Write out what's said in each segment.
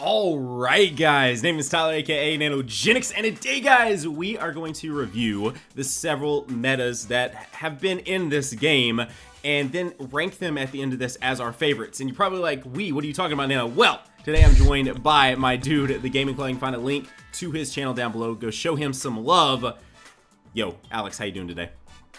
Alright guys, name is Tyler aka Nanogenix, and today guys we are going to review the several metas that have been in this game and then rank them at the end of this as our favorites. And you're probably like, what are you talking about, Nano? Well, today I'm joined by my dude, the Gaming Claw. You can find a link to his channel down below. Go show him some love. Yo, Alex, how you doing today?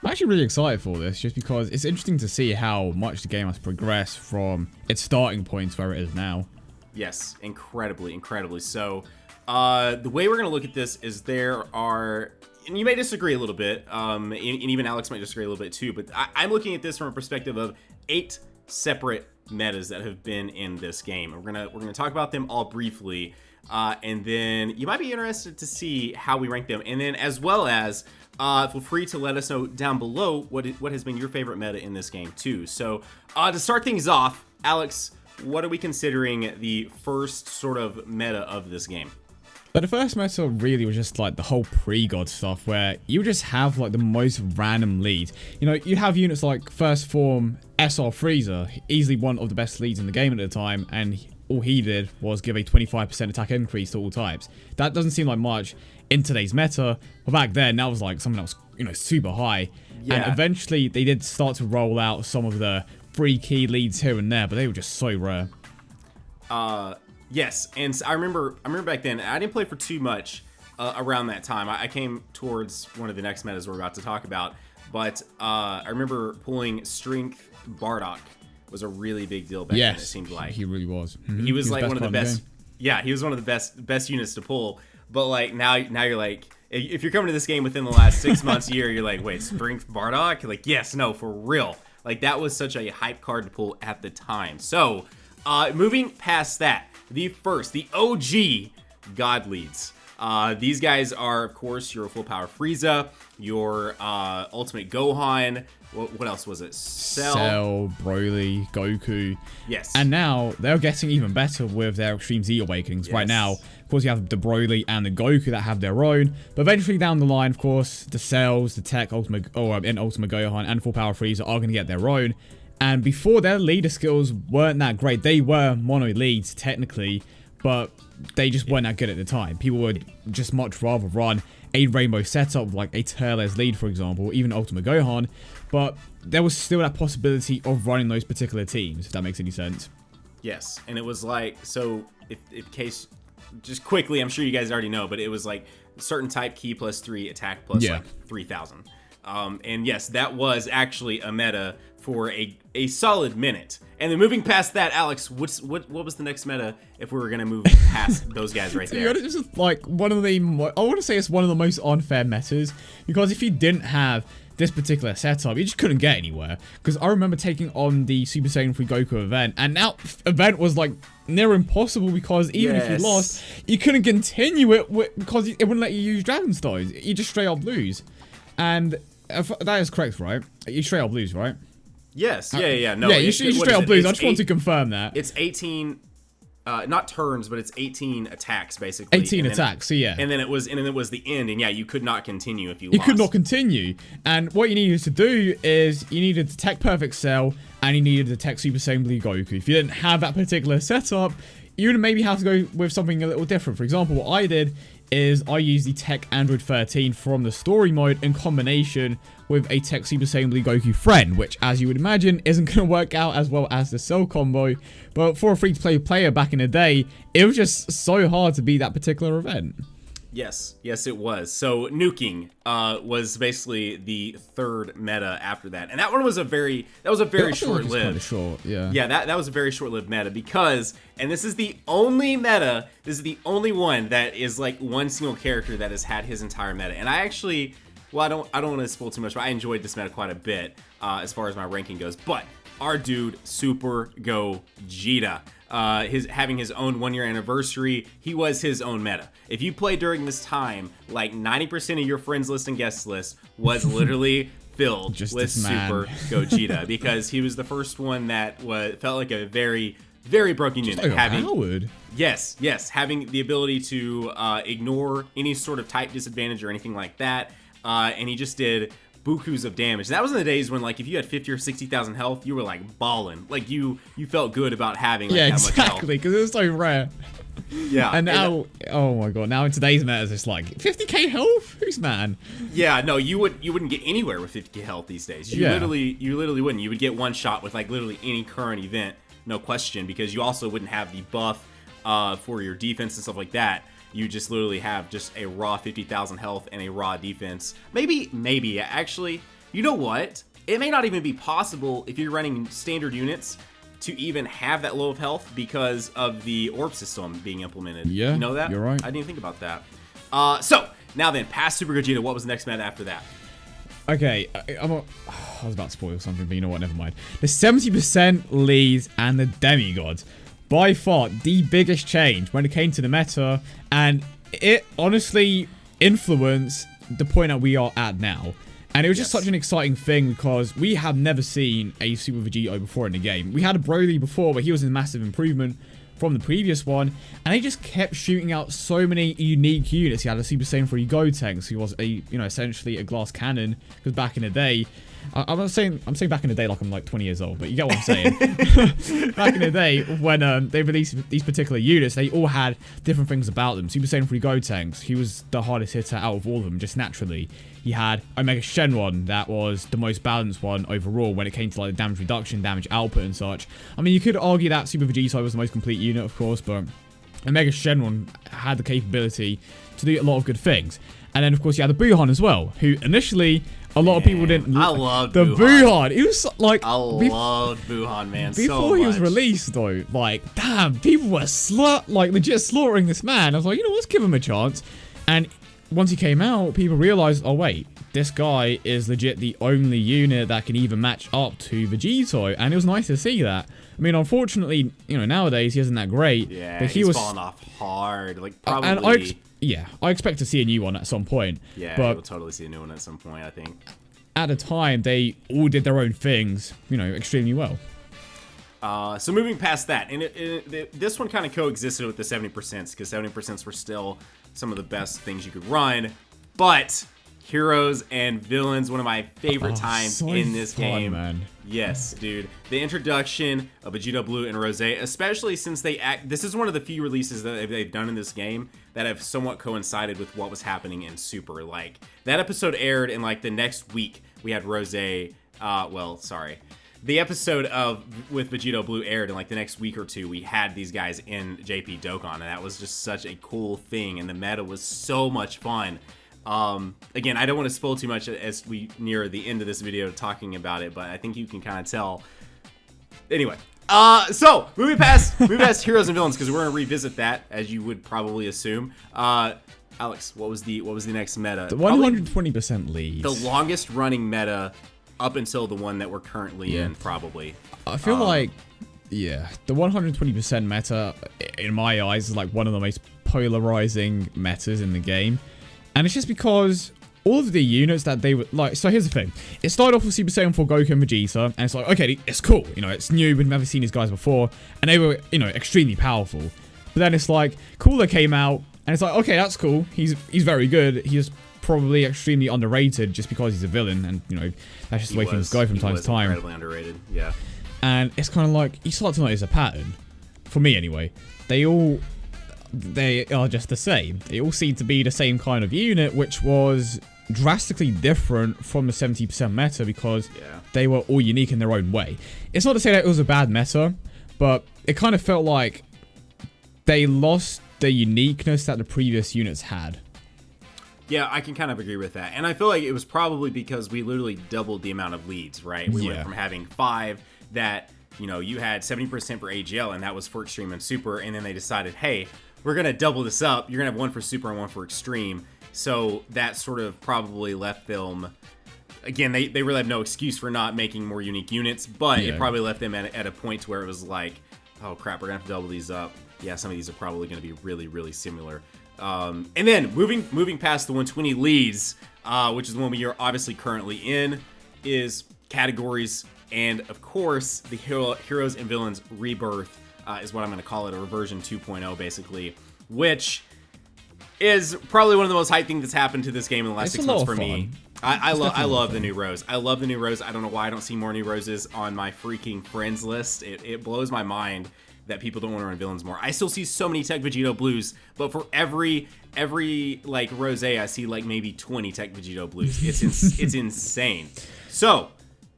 I'm actually really excited for this just because it's interesting to see how much the game has progressed from its starting point to where it is now. Yes, incredibly so. The way we're going to look at this is there are, and you may disagree a little bit, and even Alex might disagree a little bit too, but I'm looking at this from a perspective of 8 separate metas that have been in this game. We're gonna talk about them all briefly, and then you might be interested to see how we rank them, and then as well as feel free to let us know down below what has been your favorite meta in this game too. So to start things off, Alex, what are we considering the first sort of meta of this game? But the first meta really was just like the whole pre-god stuff where you just have like the most random leads. You know, you have units like First Form SR Freezer, easily one of the best leads in the game at the time, and all he did was give a 25% attack increase to all types. That doesn't seem like much in today's meta, but back then that was like something that was, you know, super high. Yeah. And eventually they did start to roll out some of the free key leads here and there, but they were just so rare. Yes, and I remember back then, I didn't play for too much around that time. I came towards one of the next metas we're about to talk about, but I remember pulling Strength Bardock was a really big deal back then, it seemed like. He really was. Mm-hmm. He was like one of the best. Yeah, he was one of the best units to pull, but like now you're like, if you're coming to this game within the last 6 months, year, you're like, wait, Strength Bardock? You're like, yes, no, for real. Like, that was such a hype card to pull at the time. So, moving past that, the OG God leads. These guys are, of course, your full power Frieza, your ultimate Gohan. What else was it? Cell, Broly, Goku. Yes. And now they're getting even better with their Extreme Z Awakenings. Yes. Right now, of course, you have the Broly and the Goku that have their own. But eventually down the line, of course, the Cells, the Tech, Ultimate Gohan, and Full Power Frieza are going to get their own. And before, their leader skills weren't that great. They were mono leads, technically, but they just weren't that good at the time. People would just much rather run a Rainbow setup, like a Tailless lead, for example, even Ultimate Gohan. But there was still that possibility of running those particular teams, if that makes any sense. Yes, and it was like, so in case, just quickly, I'm sure you guys already know, but it was like certain type key plus 3, attack plus like 3,000. And yes, that was actually a meta for a solid minute. And then moving past that, Alex, what was the next meta if we were gonna move past those guys right there? It's just like one of the, I want to say it's one of the most unfair metas, because if you didn't have this particular setup, you just couldn't get anywhere. Because I remember taking on the Super Saiyan 3 Goku event, and that event was like near impossible, because even if you lost, you couldn't continue it because it wouldn't let you use Dragon Stones. You just straight up lose. And that is correct, right? You straight up lose, right? Yes. Yeah. No. Yeah, you straight up lose. I just want to confirm that. It's 18, not turns, but it's 18 attacks basically. 18 attacks. So yeah. And then it was the end, and yeah, you could not continue if you lost. You could not continue, and what you needed to do is you needed to Tech Perfect Cell, and you needed to Tech Super Saiyan Blue Goku. If you didn't have that particular setup, you would maybe have to go with something a little different. For example, what I did is I used the Tech Android 13 from the story mode in combination with a Tech Super Saiyan Blue Goku friend, which, as you would imagine, isn't going to work out as well as the Cell combo. But for a free-to-play player back in the day, it was just so hard to beat that particular event. Yes, it was. So nuking was basically the third meta after that, and that one was very short-lived. Yeah, that was a very short-lived meta because, and this is the only meta, this is the only one that is like one single character that has had his entire meta. And I actually, well, I don't want to spoil too much, but I enjoyed this meta quite a bit as far as my ranking goes. But our dude, Super Gogeta. Having his own 1-year anniversary, he was his own meta. If you played during this time, like 90% of your friends list and guest list was literally filled with Super Gogeta, because he was the first one that felt like a very, very broken unit. Like Howard. Yes, having the ability to ignore any sort of type disadvantage or anything like that, and he just did bukus of damage. That was in the days when, like, if you had 50 or 60,000 health, you were like balling. Like you felt good about having like, that much health. Exactly, because it was so rare. Yeah. And now, oh my god, now in today's meta, it's like 50k health? Who's man? Yeah, no, you wouldn't get anywhere with 50k health these days. You literally wouldn't. You would get one shot with like literally any current event, no question, because you also wouldn't have the buff for your defense and stuff like that. You just literally have just a raw 50,000 health and a raw defense. Maybe actually, you know what? It may not even be possible if you're running standard units to even have that low of health because of the orb system being implemented. Yeah, you know that? You're right. I didn't even think about that. So, now then, past Super Gogeta, what was the next meta after that? Okay, I was about to spoil something, but you know what, never mind. The 70% leads and the demigods. By far, the biggest change when it came to the meta, and it honestly influenced the point that we are at now. And it was just such an exciting thing because we have never seen a Super Vegito before in the game. We had a Broly before, but he was a massive improvement from the previous one. And he just kept shooting out so many unique units. He had a Super Saiyan 3 Gotenks. He was essentially a glass cannon. Because back in the day, I'm saying back in the day like I'm like 20 years old, but you get what I'm saying. Back in the day, when they released these particular units, they all had different things about them. Super Saiyan 3 Gotenks, he was the hardest hitter out of all of them, just naturally. He had Omega Shenron, that was the most balanced one overall when it came to like the damage reduction, damage output and such. I mean, you could argue that Super Vegito was the most complete unit, of course, but Omega Shenron had the capability to do a lot of good things. And then, of course, you had the Buhan as well, who initially a lot of people didn't. I loved the Buhan. He was like, I loved Buhan, man. Before he was released, though, like, damn, people were legit slaughtering this man. I was like, you know, let's give him a chance. And once he came out, people realized, oh wait, this guy is legit the only unit that can even match up to Vegito, and it was nice to see that. I mean, unfortunately, you know, nowadays he isn't that great. Yeah, but he's fallen off hard. Like probably. And I expect to see a new one at some point. Yeah, but we'll totally see a new one at some point, I think. At the time, they all did their own things, you know, extremely well. So moving past that, and this one kind of coexisted with the 70%, because 70% were still some of the best things you could run, but heroes and villains, one of my favorite times in this game. Man. Yes, dude. The introduction of Vegito Blue and Rose, especially since this is one of the few releases that they've done in this game that have somewhat coincided with what was happening in Super. Like, that episode aired, and like the next week we had Rose, the episode with Vegito Blue aired, and like the next week or two, we had these guys in JP Dokkan, and that was just such a cool thing, and the meta was so much fun. Again, I don't want to spoil too much as we near the end of this video talking about it, but I think you can kind of tell. Anyway, so moving past heroes and villains, because we're gonna revisit that, as you would probably assume. Alex, what was the next meta? The 120% leads. The longest running meta up until the one that we're currently in, probably. I feel like, yeah, the 120% meta, in my eyes, is like one of the most polarizing metas in the game. And it's just because all of the units that they were like, so here's the thing. It started off with Super Saiyan 4 Goku and Vegeta, and it's like, okay, it's cool. You know, it's new. We've never seen these guys before. And they were, you know, extremely powerful. But then it's like, Cooler came out, and it's like, okay, that's cool. He's very good. He's probably extremely underrated just because he's a villain, and you know that's just the way things go from time to time. Incredibly underrated, yeah. And it's kind of like you start to notice a pattern. For me, anyway, they are just the same. They all seem to be the same kind of unit, which was drastically different from the 70% meta because they were all unique in their own way. It's not to say that it was a bad meta, but it kind of felt like they lost the uniqueness that the previous units had. Yeah, I can kind of agree with that. And I feel like it was probably because we literally doubled the amount of leads, right? We went from having 5 that, you know, you had 70% for AGL, and that was for Extreme and Super, and then they decided, hey, we're going to double this up. You're going to have 1 for Super and 1 for Extreme. So that sort of probably left them... Again, they really have no excuse for not making more unique units, but it probably left them at a point where it was like, oh crap, we're going to have to double these up. Yeah, some of these are probably going to be really, really similar. And then moving past the 120 leads, which is the one we are obviously currently in, is categories, and of course the heroes and villains rebirth is what I'm going to call it, or version 2.0 basically, which is probably one of the most hyped things that's happened to this game in the last 6 months for me. I love the new Rose. I love the new Rose. I don't know why I don't see more new Roses on my freaking friends list. It blows my mind that people don't want to run villains more. I still see so many Tech Vegito Blues, but for every like Rose, I see like maybe 20 Tech Vegito Blues. It's insane. So,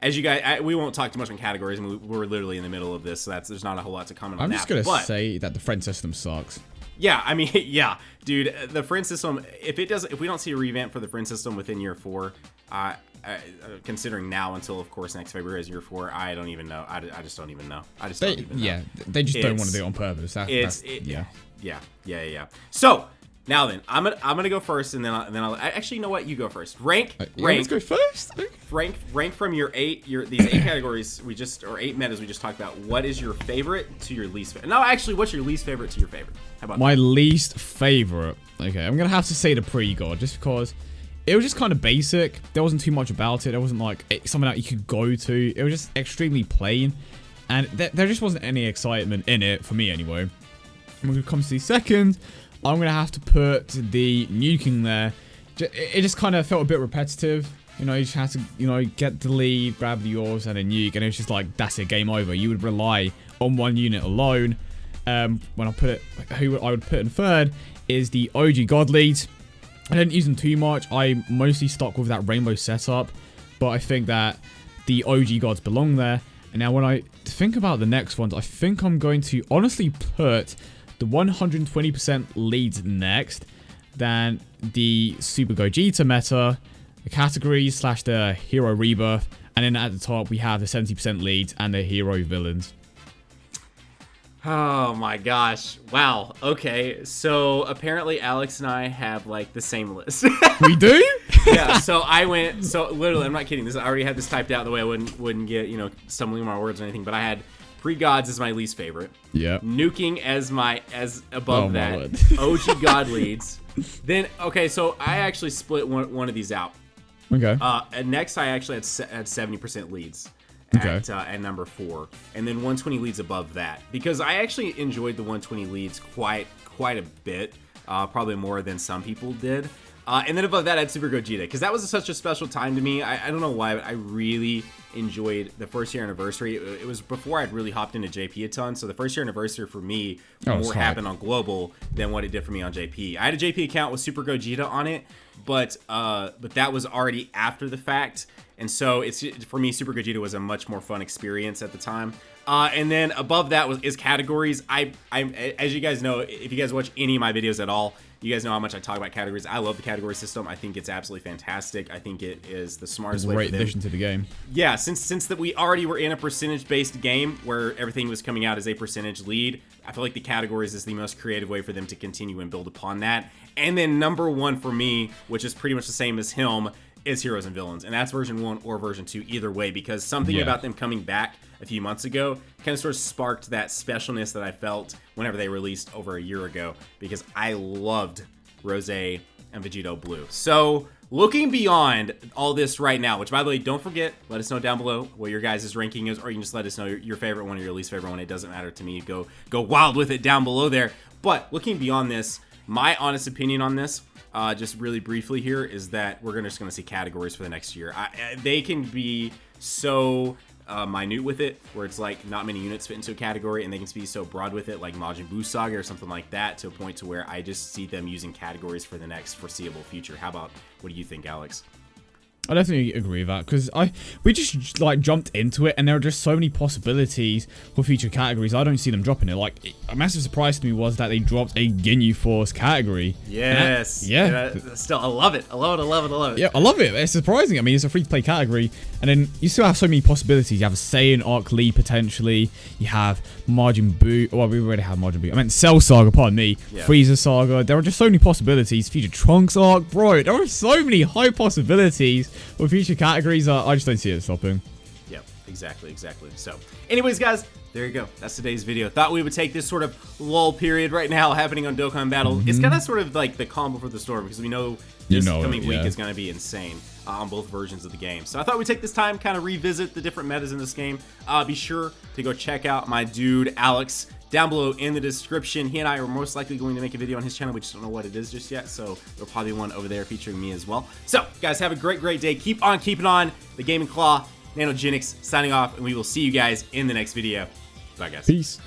as you guys, we won't talk too much on categories. I mean, we're literally in the middle of this, so there's not a whole lot to comment on that. I'm just gonna say that the friend system sucks. Yeah, I mean, yeah, dude, the friend system. If we don't see a revamp for the friend system within year 4, considering now until of course next February is year 4, I don't even know. I just don't even know. They just don't want to do it on purpose. Yeah. So now then, I'm gonna go first, and then I'll actually, you know what? You go first. Rank. Let's go first. Rank from these 8 categories or 8 metas we just talked about. What is your favorite to your least favorite? No, actually, what's your least favorite to your favorite? How about my least favorite? Okay, I'm gonna have to say the pre-god, just because it was just kind of basic. There wasn't too much about it. There wasn't like something that you could go to. It was just extremely plain, and there just wasn't any excitement in it for me anyway. And when it comes to the second, I'm going to have to put the nuking there. It just kind of felt a bit repetitive. You know, you just had to, get the lead, grab the yours, and then nuke. And it was just like, that's it, game over. You would rely on one unit alone. When I put it, who I would put in third is the OG God leads. I didn't use them too much. I mostly stuck with that rainbow setup. But I think that the OG gods belong there. And now when I think about the next ones, I think I'm going to honestly put the 120% leads next, then the Super Gogeta meta, the categories / the hero rebirth, and then at the top we have the 70% leads and the hero villains. Oh my gosh. Wow. Okay. So apparently Alex and I have like the same list. We do? Yeah. So literally, I'm not kidding. I already had this typed out the way I wouldn't get, stumbling my words or anything, but I had Pre-Gods as my least favorite. Yep. Nuking as above that. OG God leads. Then, okay, so I actually split one of these out. Okay. And next I actually had 70% leads at number 4. And then 120 leads above that. Because I actually enjoyed the 120 leads quite a bit. Probably more than some people did. And then above that I had Super Gogeta. Because that was such a special time to me. I don't know why, but I really enjoyed the first year anniversary. It was before I'd really hopped into JP a ton, so the first year anniversary for me more happened on global than what it did for me on JP. I had a JP account with Super Gogeta on it, but that was already after the fact, and so for me Super Gogeta was a much more fun experience at the time. And then above that is categories. I as you guys know, if you guys watch any of my videos at all, you guys know how much I talk about categories. I love the category system. I think it's absolutely fantastic. I think it is the smartest way. Great addition to the game. Yeah, since that we already were in a percentage-based game where everything was coming out as a percentage lead, I feel like the categories is the most creative way for them to continue and build upon that. And then number 1 for me, which is pretty much the same as him, is Heroes and Villains, and that's version 1 or version 2, either way, because something about them coming back a few months ago kind of sort of sparked that specialness that I felt whenever they released over a year ago, because I loved Rose and Vegito Blue. So looking beyond all this right now, which by the way, don't forget, let us know down below what your guys' ranking is, or you can just let us know your favorite one or your least favorite one. It doesn't matter to me. Go wild with it down below there. But looking beyond this, my honest opinion on this, just really briefly here, is that we're just going to see categories for the next year. They can be so minute with it, where it's like not many units fit into a category, and they can be so broad with it, like Majin Buu Saga or something like that, to a point to where I just see them using categories for the next foreseeable future. What do you think, Alex? I definitely agree with that, because we just like jumped into it, and there are just so many possibilities for future categories. I don't see them dropping it. Like, a massive surprise to me was that they dropped a Ginyu Force category. Yes. Still, I love it. I love it. Yeah, I love it. It's surprising. I mean, it's a free-to-play category, and then you still have so many possibilities. You have a Saiyan Arc Lee potentially. You have Majin Buu. Well, we already have Majin Buu. I meant Cell Saga. Pardon me. Yeah. Frieza Saga. There are just so many possibilities. Future Trunks Arc, bro. There are so many high possibilities with future categories. I just don't see it stopping. Yep, exactly. So, anyways, guys, there you go. That's today's video. Thought we would take this sort of lull period right now happening on Dokkan Battle. It's kind of sort of like the calm before the storm, because we know this coming week is going to be insane on both versions of the game. So I thought we'd take this time, kind of revisit the different metas in this game. Be sure to go check out my dude, Alex, down below in the description. He and I are most likely going to make a video on his channel. We just don't know what it is just yet, so there'll probably be one over there featuring me as well. So, guys, have a great day. Keep on keeping on. The Gaming Claw Nanogenix signing off, and we will see you guys in the next video. Bye, guys. Peace.